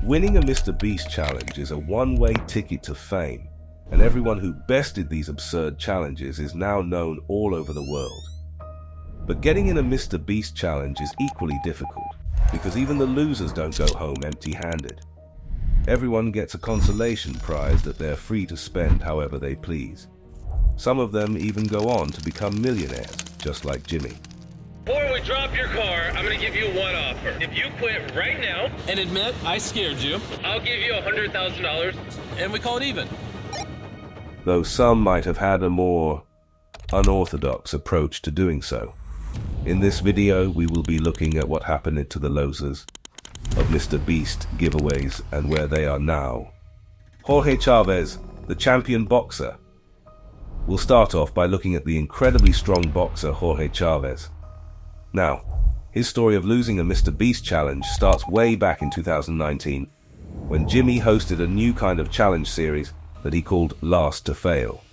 Winning a MrBeast challenge is a one-way ticket to fame, and everyone who bested these absurd challenges is now known all over the world. But getting in a MrBeast challenge is equally difficult, because even the losers don't go home empty-handed. Everyone gets a consolation prize that they're free to spend however they please. Some of them even go on to become millionaires, just like Jimmy. Before we drop your car, I'm gonna give you one offer. If you quit right now and admit I scared you, I'll give you $100,000 and we call it even. Though some might have had a more unorthodox approach to doing so. In this video, we will be looking at what happened to the losers of MrBeast giveaways and where they are now. Jorge Chavez, the champion boxer. We'll start off by looking at the incredibly strong boxer Jorge Chavez. Now, his story of losing a MrBeast challenge starts way back in 2019, when Jimmy hosted a new kind of challenge series that he called Last to Fail.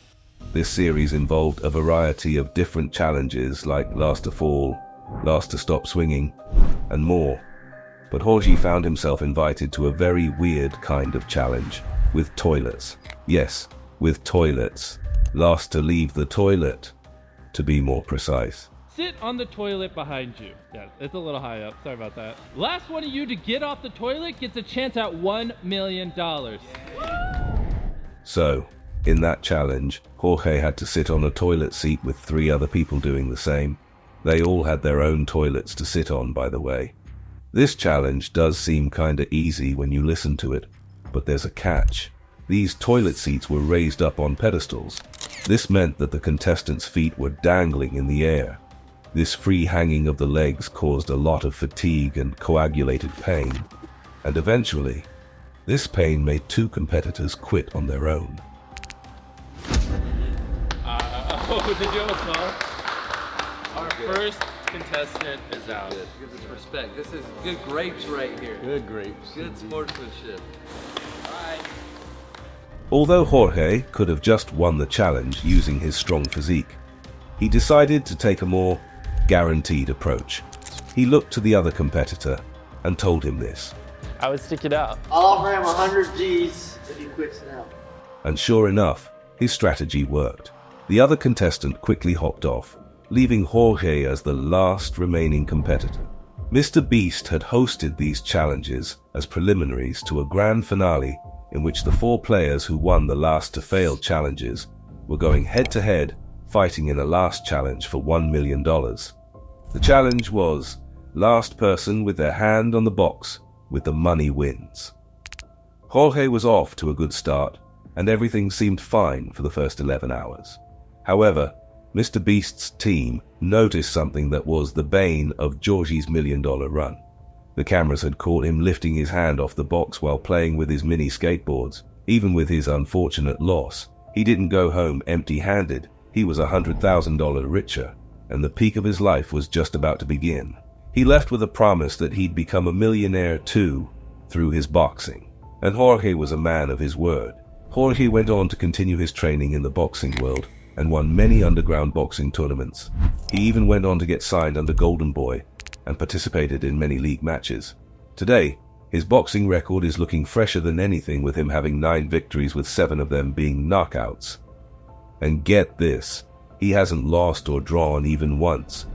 This series involved a variety of different challenges like last to fall, last to stop swinging, and more. But Jorge found himself invited to a very weird kind of challenge, with toilets. Yes, with toilets. Last to leave the toilet, to be more precise. Sit on the toilet behind you. Yeah, it's a little high up. Sorry about that. Last one of you to get off the toilet gets a chance at $1 million. So, in that challenge, Jorge had to sit on a toilet seat with 3 other people doing the same. They all had their own toilets to sit on, by the way. This challenge does seem kinda easy when you listen to it, but there's a catch. These toilet seats were raised up on pedestals. This meant that the contestants' feet were dangling in the air. This free hanging of the legs caused a lot of fatigue and coagulated pain, and eventually, this pain made 2 competitors quit on their own. Did you almost fall? Our first contestant is out. Give this respect. This is good grapes right here. Good grapes. Good sportsmanship. Although Jorge could have just won the challenge using his strong physique, he decided to take a more guaranteed approach. He looked to the other competitor and told him this. I would stick it out. I'll offer him 100 G's if he quits now. And sure enough, his strategy worked. The other contestant quickly hopped off, leaving Jorge as the last remaining competitor. MrBeast had hosted these challenges as preliminaries to a grand finale in which the 4 players who won the Last to Fail challenges were going head-to-head, fighting in a last challenge for $1 million. The challenge was last person with their hand on the box with the money wins. Jorge was off to a good start, and everything seemed fine for the first 11 hours. However, MrBeast's team noticed something that was the bane of Georgie's $1 million run. The cameras had caught him lifting his hand off the box while playing with his mini skateboards. Even with his unfortunate loss, he didn't go home empty-handed. He was $100,000 richer, and the peak of his life was just about to begin. He left with a promise that he'd become a millionaire too, through his boxing. And Jorge was a man of his word. Jorge went on to continue his training in the boxing world, and won many underground boxing tournaments. He even went on to get signed under Golden Boy, and participated in many league matches. Today, his boxing record is looking fresher than anything, with him having 9 victories with 7 of them being knockouts. And get this, he hasn't lost or drawn even once.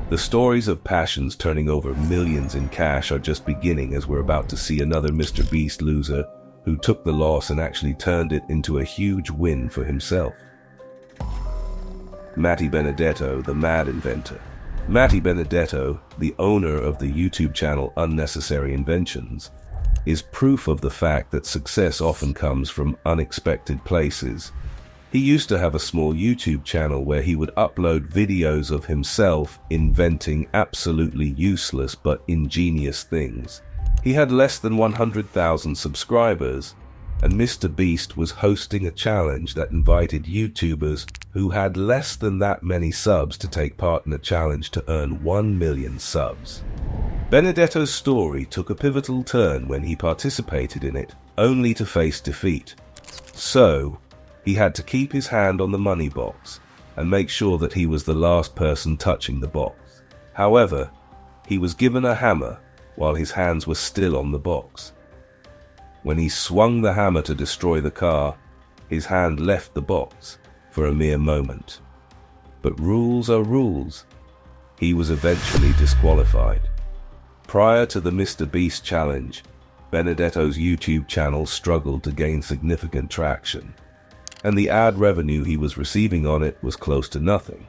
The stories of passions turning over millions in cash are just beginning, as we're about to see another MrBeast loser who took the loss and actually turned it into a huge win for himself. Matty Benedetto, the mad inventor. Matty Benedetto, the owner of the YouTube channel Unnecessary Inventions, is proof of the fact that success often comes from unexpected places. He used to have a small YouTube channel where he would upload videos of himself inventing absolutely useless but ingenious things. He had less than 100,000 subscribers, and MrBeast was hosting a challenge that invited YouTubers who had less than that many subs to take part in a challenge to earn 1 million subs. Benedetto's story took a pivotal turn when he participated in it, only to face defeat. So, he had to keep his hand on the money box and make sure that he was the last person touching the box. However, he was given a hammer while his hands were still on the box. When he swung the hammer to destroy the car, his hand left the box for a mere moment. But rules are rules. He was eventually disqualified. Prior to the MrBeast challenge, Benedetto's YouTube channel struggled to gain significant traction, and the ad revenue he was receiving on it was close to nothing.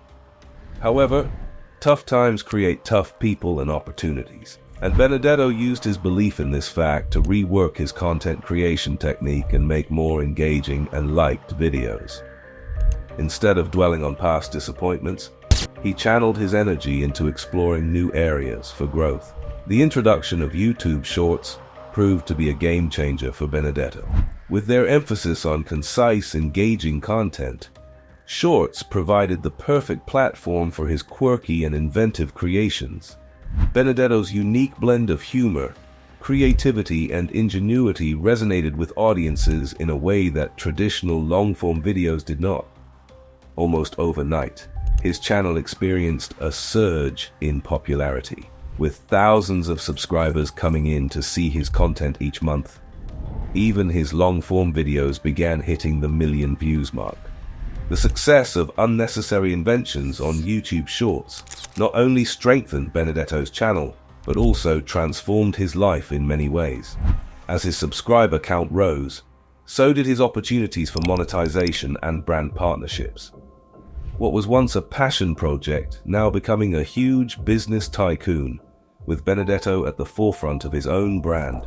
However, tough times create tough people and opportunities, and Benedetto used his belief in this fact to rework his content creation technique and make more engaging and liked videos. Instead of dwelling on past disappointments, he channeled his energy into exploring new areas for growth. The introduction of YouTube Shorts proved to be a game changer for Benedetto. With their emphasis on concise, engaging content, Shorts provided the perfect platform for his quirky and inventive creations. Benedetto's unique blend of humor, creativity, and ingenuity resonated with audiences in a way that traditional long-form videos did not. Almost overnight, his channel experienced a surge in popularity, with thousands of subscribers coming in to see his content each month. Even his long-form videos began hitting the million views mark. The success of Unnecessary Inventions on YouTube Shorts not only strengthened Benedetto's channel, but also transformed his life in many ways. As his subscriber count rose, so did his opportunities for monetization and brand partnerships. What was once a passion project now becoming a huge business tycoon, with Benedetto at the forefront of his own brand,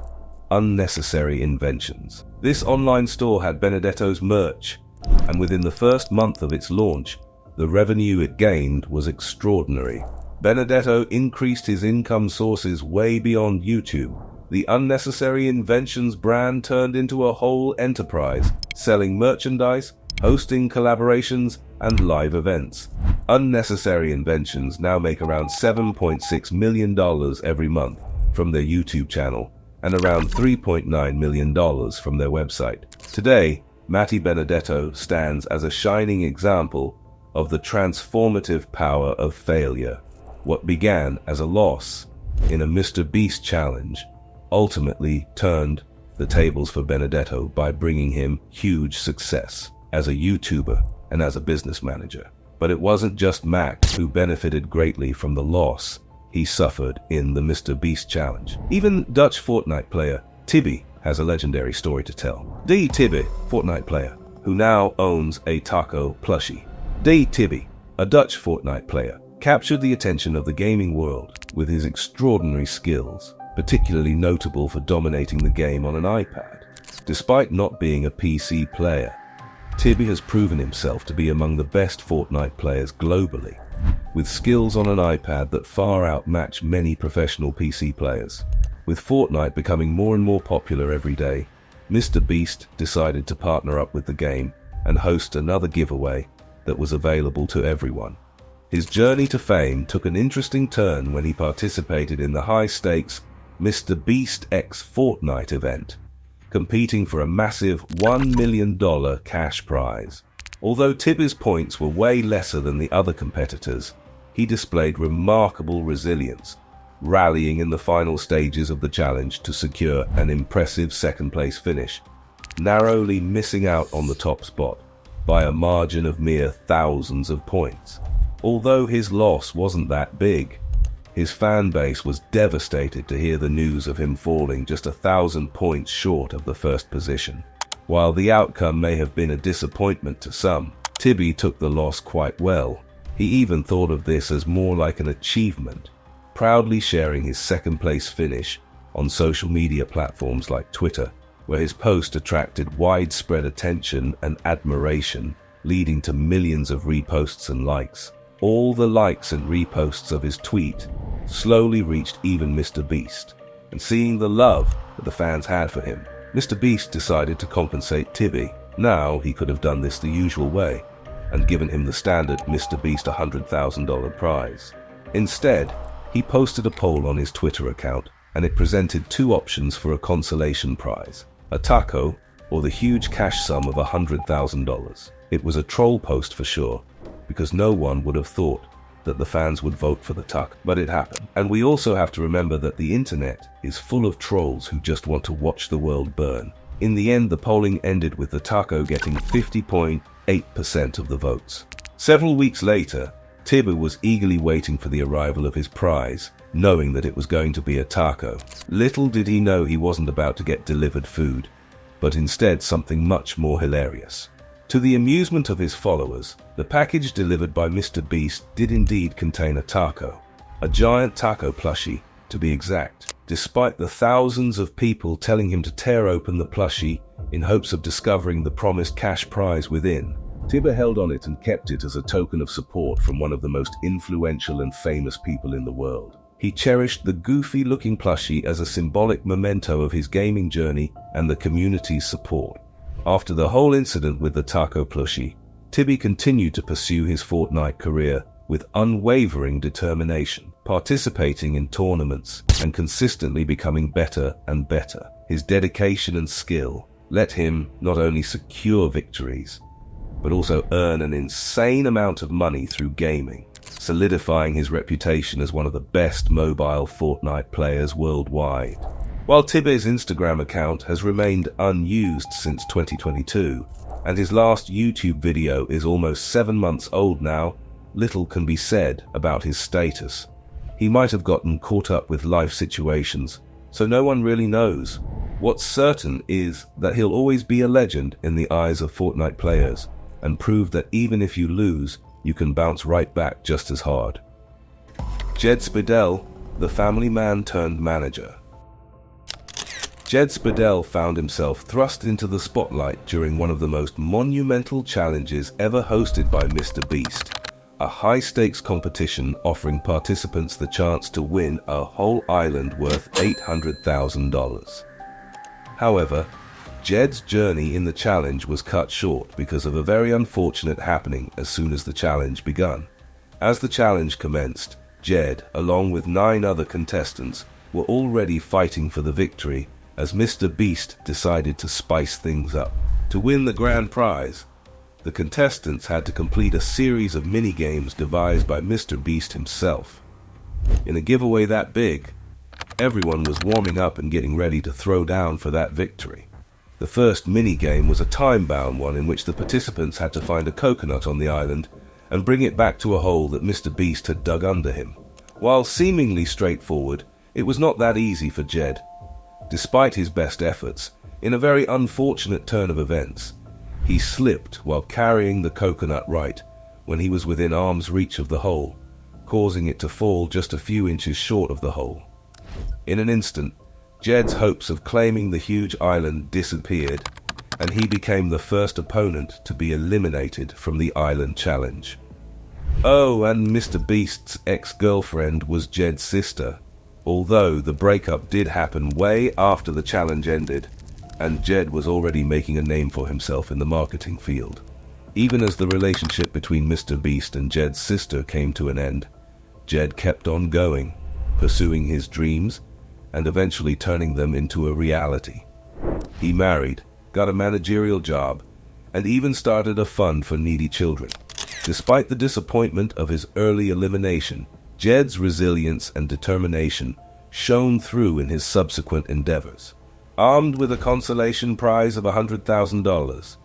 Unnecessary Inventions. This online store had Benedetto's merch, and within the first month of its launch, the revenue it gained was extraordinary. Benedetto increased his income sources way beyond YouTube. The Unnecessary Inventions brand turned into a whole enterprise, selling merchandise, hosting collaborations, and live events. Unnecessary Inventions now make around $7.6 million every month from their YouTube channel, and around $3.9 million from their website. Today, Matty Benedetto stands as a shining example of the transformative power of failure. What began as a loss in a MrBeast challenge ultimately turned the tables for Benedetto by bringing him huge success as a YouTuber and as a business manager. But it wasn't just Mack who benefited greatly from the loss he suffered in the MrBeast challenge. Even Dutch Fortnite player Tibby has a legendary story to tell. D. Tibby, Fortnite player, who now owns a taco plushie. D. Tibby, a Dutch Fortnite player, captured the attention of the gaming world with his extraordinary skills, particularly notable for dominating the game on an iPad. Despite not being a PC player, Tibby has proven himself to be among the best Fortnite players globally, with skills on an iPad that far outmatch many professional PC players. With Fortnite becoming more and more popular every day, MrBeast decided to partner up with the game and host another giveaway that was available to everyone. His journey to fame took an interesting turn when he participated in the high-stakes MrBeast x Fortnite event, competing for a massive $1 million cash prize. Although Tibby's points were way lesser than the other competitors, he displayed remarkable resilience, rallying in the final stages of the challenge to secure an impressive second-place finish, narrowly missing out on the top spot by a margin of mere thousands of points. Although his loss wasn't that big, his fan base was devastated to hear the news of him falling just 1,000 points short of the first position. While the outcome may have been a disappointment to some, Tibby took the loss quite well. He even thought of this as more like an achievement, proudly sharing his second-place finish on social media platforms like Twitter, where his post attracted widespread attention and admiration, leading to millions of reposts and likes. All the likes and reposts of his tweet slowly reached even MrBeast, and seeing the love that the fans had for him, MrBeast decided to compensate Tibby. Now he could have done this the usual way and given him the standard MrBeast $100,000 prize. Instead, he posted a poll on his Twitter account, and it presented two options for a consolation prize: a taco or the huge cash sum of $100,000. It was a troll post for sure, because no one would have thought that the fans would vote for the taco, but it happened. And we also have to remember that the internet is full of trolls who just want to watch the world burn. In the end, the polling ended with the taco getting 50.8% of the votes. Several weeks later, Tibber was eagerly waiting for the arrival of his prize, knowing that it was going to be a taco. Little did he know he wasn't about to get delivered food, but instead something much more hilarious. To the amusement of his followers, the package delivered by MrBeast did indeed contain a taco. A giant taco plushie, to be exact. Despite the thousands of people telling him to tear open the plushie in hopes of discovering the promised cash prize within, Tibber held on it and kept it as a token of support from one of the most influential and famous people in the world. He cherished the goofy-looking plushie as a symbolic memento of his gaming journey and the community's support. After the whole incident with the taco plushie, Tibby continued to pursue his Fortnite career with unwavering determination, participating in tournaments and consistently becoming better and better. His dedication and skill let him not only secure victories, but also earn an insane amount of money through gaming, solidifying his reputation as one of the best mobile Fortnite players worldwide. While Tibbe's Instagram account has remained unused since 2022, and his last YouTube video is almost 7 months old now, little can be said about his status. He might have gotten caught up with life situations, so no one really knows. What's certain is that he'll always be a legend in the eyes of Fortnite players, and prove that even if you lose, you can bounce right back just as hard. Jed Spidell, the family man turned manager. Jed Spidell found himself thrust into the spotlight during one of the most monumental challenges ever hosted by MrBeast, a high-stakes competition offering participants the chance to win a whole island worth $800,000. However, Jed's journey in the challenge was cut short because of a very unfortunate happening as soon as the challenge begun. As the challenge commenced, Jed, along with 9 other contestants, were already fighting for the victory as MrBeast decided to spice things up. To win the grand prize, the contestants had to complete a series of mini-games devised by MrBeast himself. In a giveaway that big, everyone was warming up and getting ready to throw down for that victory. The first mini-game was a time-bound one in which the participants had to find a coconut on the island and bring it back to a hole that MrBeast had dug under him. While seemingly straightforward, it was not that easy for Jed. Despite his best efforts, in a very unfortunate turn of events, he slipped while carrying the coconut right when he was within arm's reach of the hole, causing it to fall just a few inches short of the hole. In an instant, Jed's hopes of claiming the huge island disappeared, and he became the first opponent to be eliminated from the island challenge. Oh, and MrBeast's ex-girlfriend was Jed's sister, although the breakup did happen way after the challenge ended, and Jed was already making a name for himself in the marketing field. Even as the relationship between MrBeast and Jed's sister came to an end, Jed kept on going, pursuing his dreams, and eventually turning them into a reality. He married, got a managerial job, and even started a fund for needy children. Despite the disappointment of his early elimination, Jed's resilience and determination shone through in his subsequent endeavors. Armed with a consolation prize of $100,000,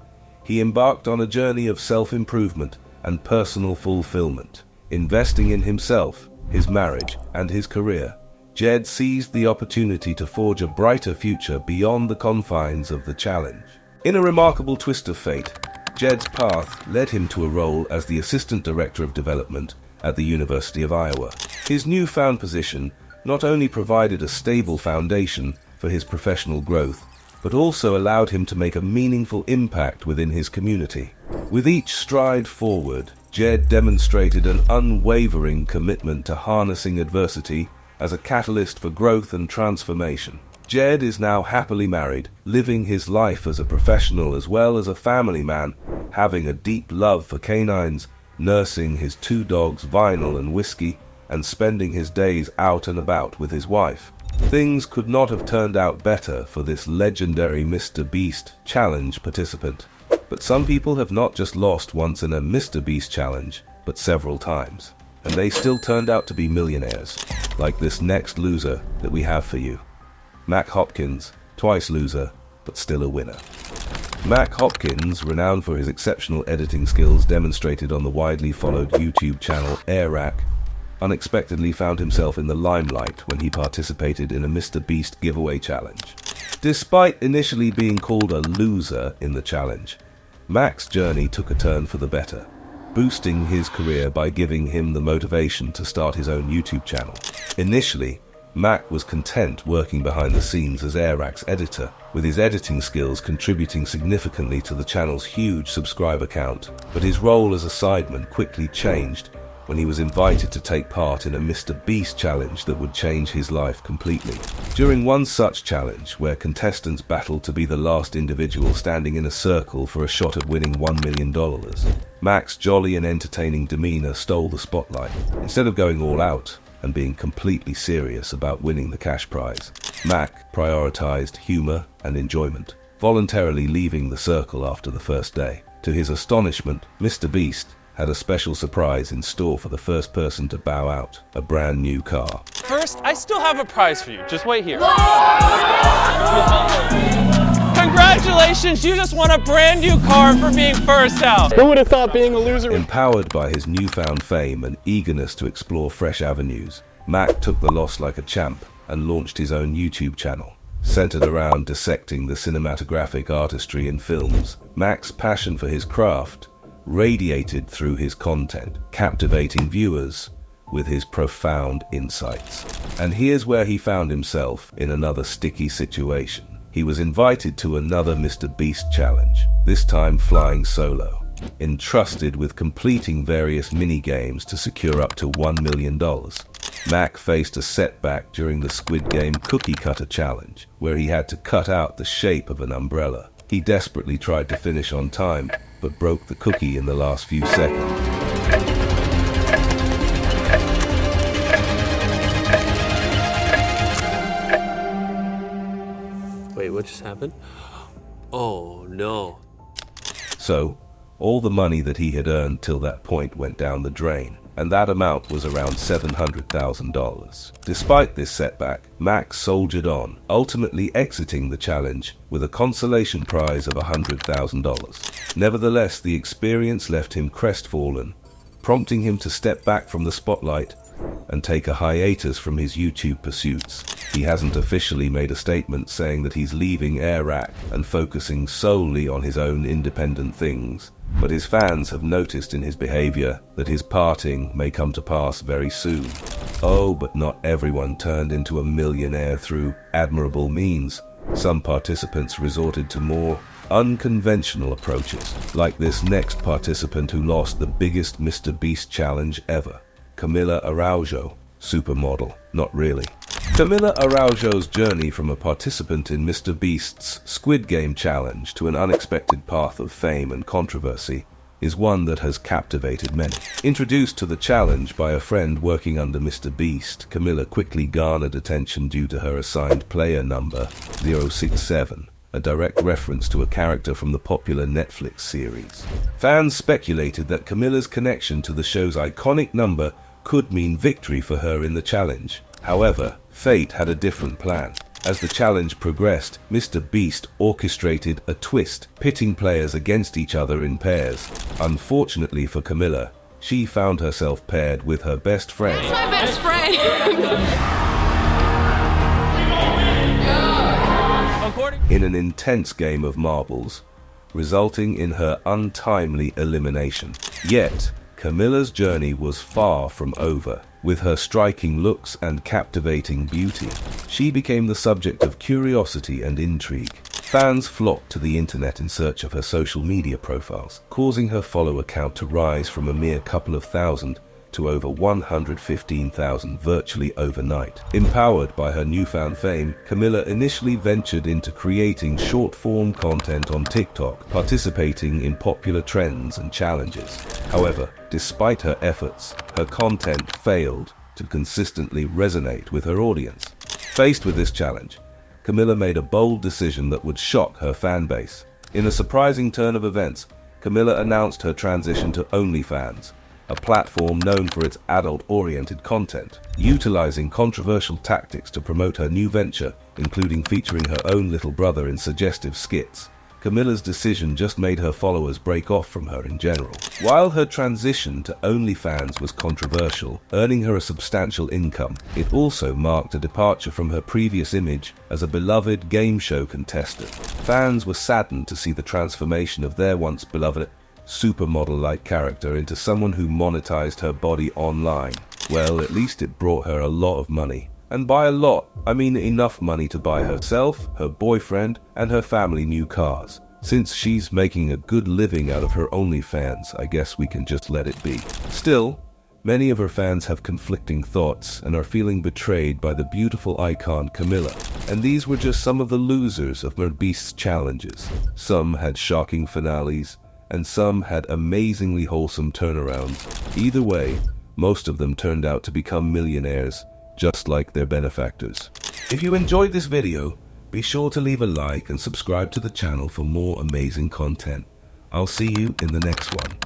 he embarked on a journey of self-improvement and personal fulfillment. Investing in himself, his marriage, and his career, Jed seized the opportunity to forge a brighter future beyond the confines of the challenge. In a remarkable twist of fate, Jed's path led him to a role as the Assistant Director of Development at the University of Iowa. His newfound position not only provided a stable foundation for his professional growth, but also allowed him to make a meaningful impact within his community. With each stride forward, Jed demonstrated an unwavering commitment to harnessing adversity as a catalyst for growth and transformation. Jed is now happily married, living his life as a professional as well as a family man, having a deep love for canines, nursing his 2 dogs Vinyl and Whiskey, and spending his days out and about with his wife. Things could not have turned out better for this legendary MrBeast challenge participant. But some people have not just lost once in a MrBeast challenge, but several times. and they still turned out to be millionaires, like this next loser that we have for you. Mack Hopkins, twice loser, but still a winner. Mack Hopkins, renowned for his exceptional editing skills demonstrated on the widely followed YouTube channel Airrack, unexpectedly found himself in the limelight when he participated in a MrBeast giveaway challenge. Despite initially being called a loser in the challenge, Mack's journey took a turn for the better, boosting his career by giving him the motivation to start his own YouTube channel. Initially, Mack was content working behind the scenes as Airrack's editor, with his editing skills contributing significantly to the channel's huge subscriber count, but his role as a sideman quickly changed when he was invited to take part in a MrBeast challenge that would change his life completely. During one such challenge, where contestants battled to be the last individual standing in a circle for a shot at winning $1 million, Mack's jolly and entertaining demeanor stole the spotlight. Instead of going all out and being completely serious about winning the cash prize, Mack prioritized humor and enjoyment, voluntarily leaving the circle after the first day. To his astonishment, MrBeast had a special surprise in store for the first person to bow out: a brand new car. First, I still have a prize for you. Just wait here. Congratulations, you just won a brand new car for being first out. Who would have thought being a loser? Empowered by his newfound fame and eagerness to explore fresh avenues, Mack took the loss like a champ and launched his own YouTube channel. Centered around dissecting the cinematographic artistry in films, Mack's passion for his craft radiated through his content, captivating viewers with his profound insights. And here's where he found himself in another sticky situation. He was invited to another MrBeast challenge, this time flying solo, entrusted with completing various mini-games to secure up to $1 million. Mack faced a setback during the Squid Game cookie cutter challenge, where he had to cut out the shape of an umbrella. He desperately tried to finish on time, but broke the cookie in the last few seconds. Wait, what just happened? Oh no. So, all the money that he had earned till that point went down the drain, and that amount was around $700,000. Despite this setback, Mack soldiered on, ultimately exiting the challenge with a consolation prize of $100,000. Nevertheless, the experience left him crestfallen, prompting him to step back from the spotlight and take a hiatus from his YouTube pursuits. He hasn't officially made a statement saying that he's leaving Airrack and focusing solely on his own independent things, but his fans have noticed in his behavior that his parting may come to pass very soon. Oh, but not everyone turned into a millionaire through admirable means. Some participants resorted to more unconventional approaches, like this next participant who lost the biggest MrBeast challenge ever. Camilla Araujo, supermodel. Not really. Camilla Araujo's journey from a participant in MrBeast's Squid Game challenge to an unexpected path of fame and controversy is one that has captivated many. Introduced to the challenge by a friend working under MrBeast, Camilla quickly garnered attention due to her assigned player number 067, a direct reference to a character from the popular Netflix series. Fans speculated that Camilla's connection to the show's iconic number could mean victory for her in the challenge. However, fate had a different plan. As the challenge progressed, MrBeast orchestrated a twist, pitting players against each other in pairs. Unfortunately for Camilla, she found herself paired with her best friend. My best friend! In an intense game of marbles, resulting in her untimely elimination. Yet, Camilla's journey was far from over. With her striking looks and captivating beauty, she became the subject of curiosity and intrigue. Fans flocked to the internet in search of her social media profiles, causing her follower count to rise from a mere couple of thousand to over 115,000 virtually overnight. Empowered by her newfound fame, Camilla initially ventured into creating short-form content on TikTok, participating in popular trends and challenges. However, despite her efforts, her content failed to consistently resonate with her audience. Faced with this challenge, Camilla made a bold decision that would shock her fan base. In a surprising turn of events, Camilla announced her transition to OnlyFans, a platform known for its adult-oriented content, utilizing controversial tactics to promote her new venture, including featuring her own little brother in suggestive skits. Camilla's decision just made her followers break off from her in general. While her transition to OnlyFans was controversial, earning her a substantial income, it also marked a departure from her previous image as a beloved game show contestant. Fans were saddened to see the transformation of their once beloved supermodel-like character into someone who monetized her body online. Well, at least it brought her a lot of money. And by a lot, I mean enough money to buy herself, her boyfriend, and her family new cars. Since she's making a good living out of her OnlyFans, I guess we can just let it be. Still, many of her fans have conflicting thoughts and are feeling betrayed by the beautiful icon Camilla. And these were just some of the losers of MrBeast's challenges. Some had shocking finales, and some had amazingly wholesome turnarounds. Either way, most of them turned out to become millionaires, just like their benefactors. If you enjoyed this video, be sure to leave a like and subscribe to the channel for more amazing content. I'll see you in the next one.